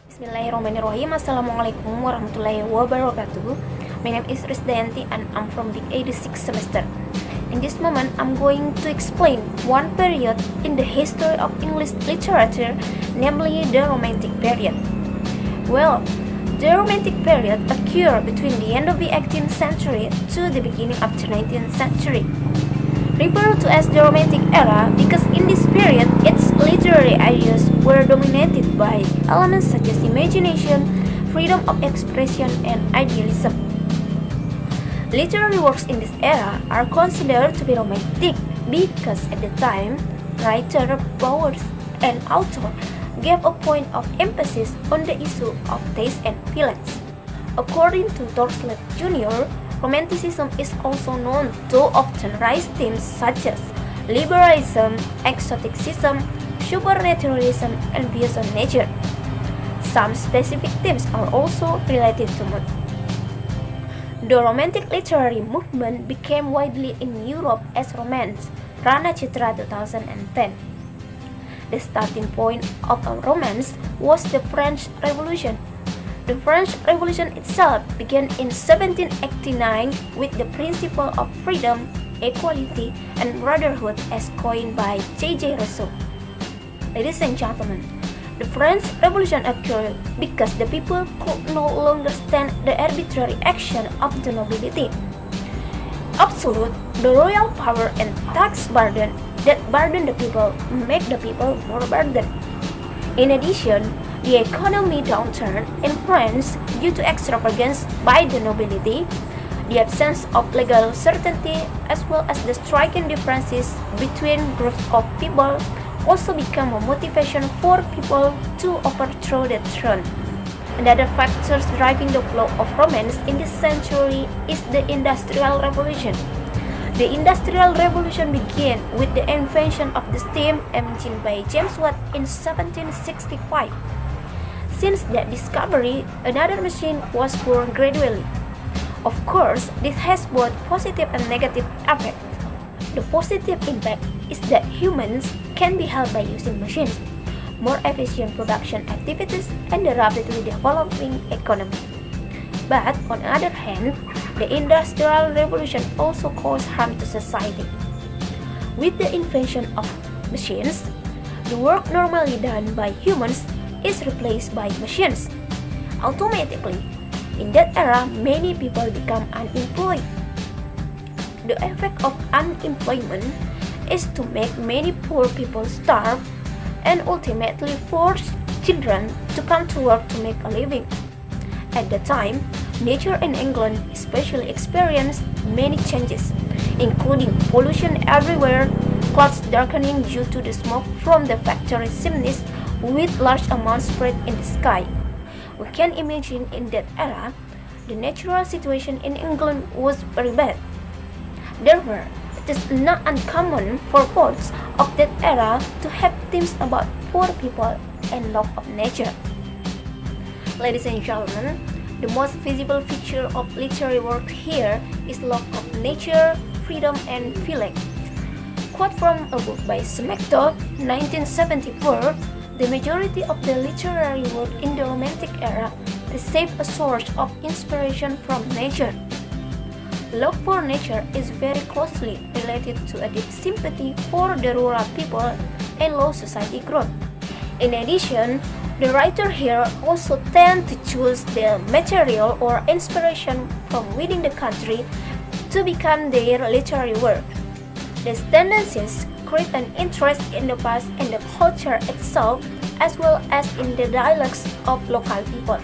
Bismillahirrahmanirrahim. Assalamualaikum warahmatullahi wabarakatuh. My name is Risdayanti and I'm from the 86th semester. In this moment, I'm going to explain one period in the history of English literature, namely the Romantic period. Well, the Romantic period occurred between the end of the 18th century to the beginning of the 19th century. Referred to as the Romantic era because in this period its literary ideas were dominated by elements such as imagination, freedom of expression, and idealism. Literary works in this era are considered to be romantic because at the time, writer, poets, and author gave a point of emphasis on the issue of taste and feelings. According to Thorsleb Jr., Romanticism is also known to often raise themes such as liberalism, exoticism, supernaturalism, and views on nature. Some specific themes are also related to mood. The Romantic literary movement became widely in Europe as Romance, Rana Citra 2010. The starting point of a romance was the French Revolution. The French Revolution itself began in 1789 with the principle of freedom, equality, and brotherhood as coined by J.J. Rousseau. Ladies and gentlemen, the French Revolution occurred because the people could no longer stand the arbitrary action of the nobility. Absolute, the royal power and tax burden that burden the people make the people more burdened. In addition, the economy downturn in France due to extravagance by the nobility, the absence of legal certainty, as well as the striking differences between groups of people also become a motivation for people to overthrow the throne. Another factor driving the flow of romance in this century is the Industrial Revolution. The Industrial Revolution began with the invention of the steam engine by James Watt in 1765. Since that discovery, another machine was born gradually. Of course, this has both positive and negative effects. The positive impact is that humans can be helped by using machines, more efficient production activities, and the rapidly developing economy. But on the other hand, the Industrial Revolution also caused harm to society. With the invention of machines, the work normally done by humans is replaced by machines. Automatically, in that era, many people become unemployed. The effect of unemployment is to make many poor people starve and ultimately force children to come to work to make a living. At the time, nature in England especially experienced many changes, including pollution everywhere, clouds darkening due to the smoke from the factory chimneys with large amounts spread in the sky. We can imagine in that era, the natural situation in England was very bad. Therefore, it is not uncommon for poets of that era to have themes about poor people and love of nature. Ladies and gentlemen, the most visible feature of literary work here is love of nature, freedom, and feeling. Quote from a book by Smector, 1974, the majority of the literary work in the Romantic era received a source of inspiration from nature. Love for nature is very closely related to a deep sympathy for the rural people and low society growth. In addition, the writer here also tend to choose the material or inspiration from within the country to become their literary work. These tendencies create an interest in the past and the culture itself, as well as in the dialects of local people.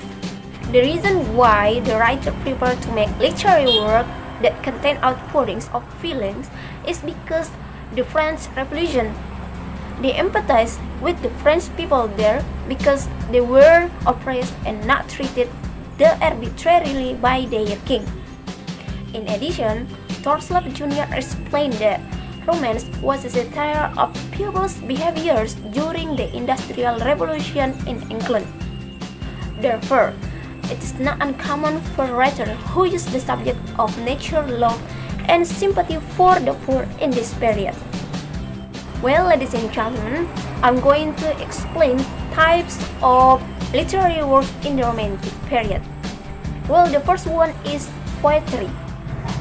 The reason why the writer prefer to make literary work that contain outpourings of feelings is because the French Revolution. They empathized with the French people there because they were oppressed and not treated arbitrarily by their king. In addition, Thorsleb Jr. explained that romance was a satire of people's behaviors during the Industrial Revolution in England. Therefore, it is not uncommon for writers who use the subject of nature, love, and sympathy for the poor in this period. Well, ladies and gentlemen, I'm going to explain types of literary work in the Romantic period. Well, the first one is poetry.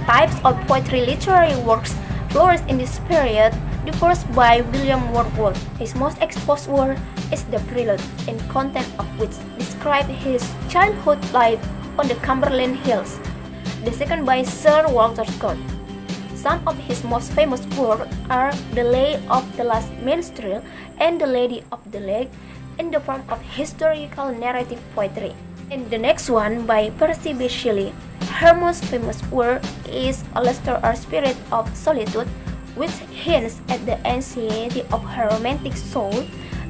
Types of poetry literary works flourished in this period. The first by William Wordsworth. His most exposed work is the Prelude, in content of which describes his childhood life on the Cumberland Hills. The second by Sir Walter Scott. Some of his most famous works are The Lay of the Last Minstrel and The Lady of the Lake, in the form of historical narrative poetry. And the next one by Percy B. Shelley. Her most famous work is Aleister, Our Spirit of Solitude, which hints at the anxiety of her romantic soul,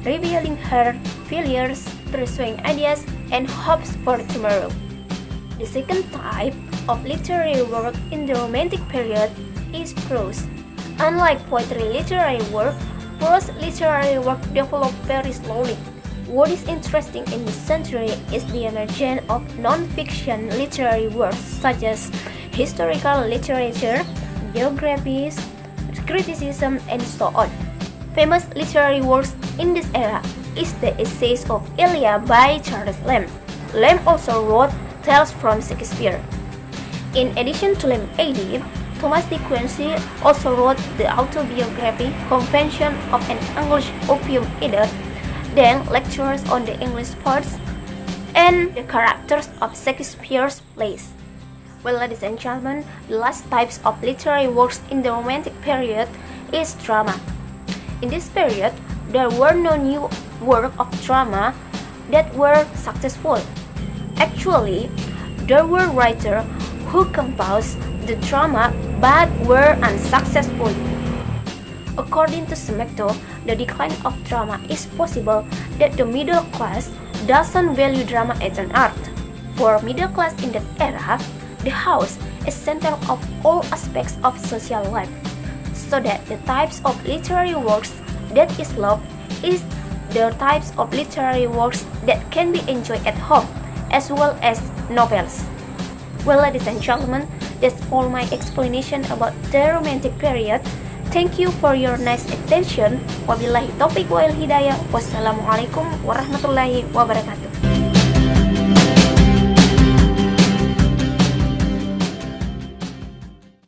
revealing her failures, pursuing ideas, and hopes for tomorrow. The second type of literary work in the Romantic period is prose. Unlike poetry literary work, prose literary work developed very slowly. What is interesting in this century is the emergence of non-fiction literary works such as historical literature, biographies, criticism, and so on. Famous literary works in this era is the Essays of Elia by Charles Lamb. Lamb also wrote Tales from Shakespeare. In addition to Lamb AD, Thomas de Quincey also wrote the autobiography Confession of an English Opium Eater, then lectures on the English parts and the characters of Shakespeare's plays. Well, ladies and gentlemen, the last types of literary works in the Romantic period is drama. In this period, there were no new works of drama that were successful. Actually, there were writers who composed the drama but were unsuccessful. According to Smecto, the decline of drama is possible that the middle class doesn't value drama as an art. For middle class in that era, the house is center of all aspects of social life, so that the types of literary works that is loved is the types of literary works that can be enjoyed at home, as well as novels. Well, ladies and gentlemen, that's all my explanation about the Romantic period. Thank you for your nice attention. Wabillahi taufiq wal hidayah. Wassalamualaikum warahmatullahi wabarakatuh.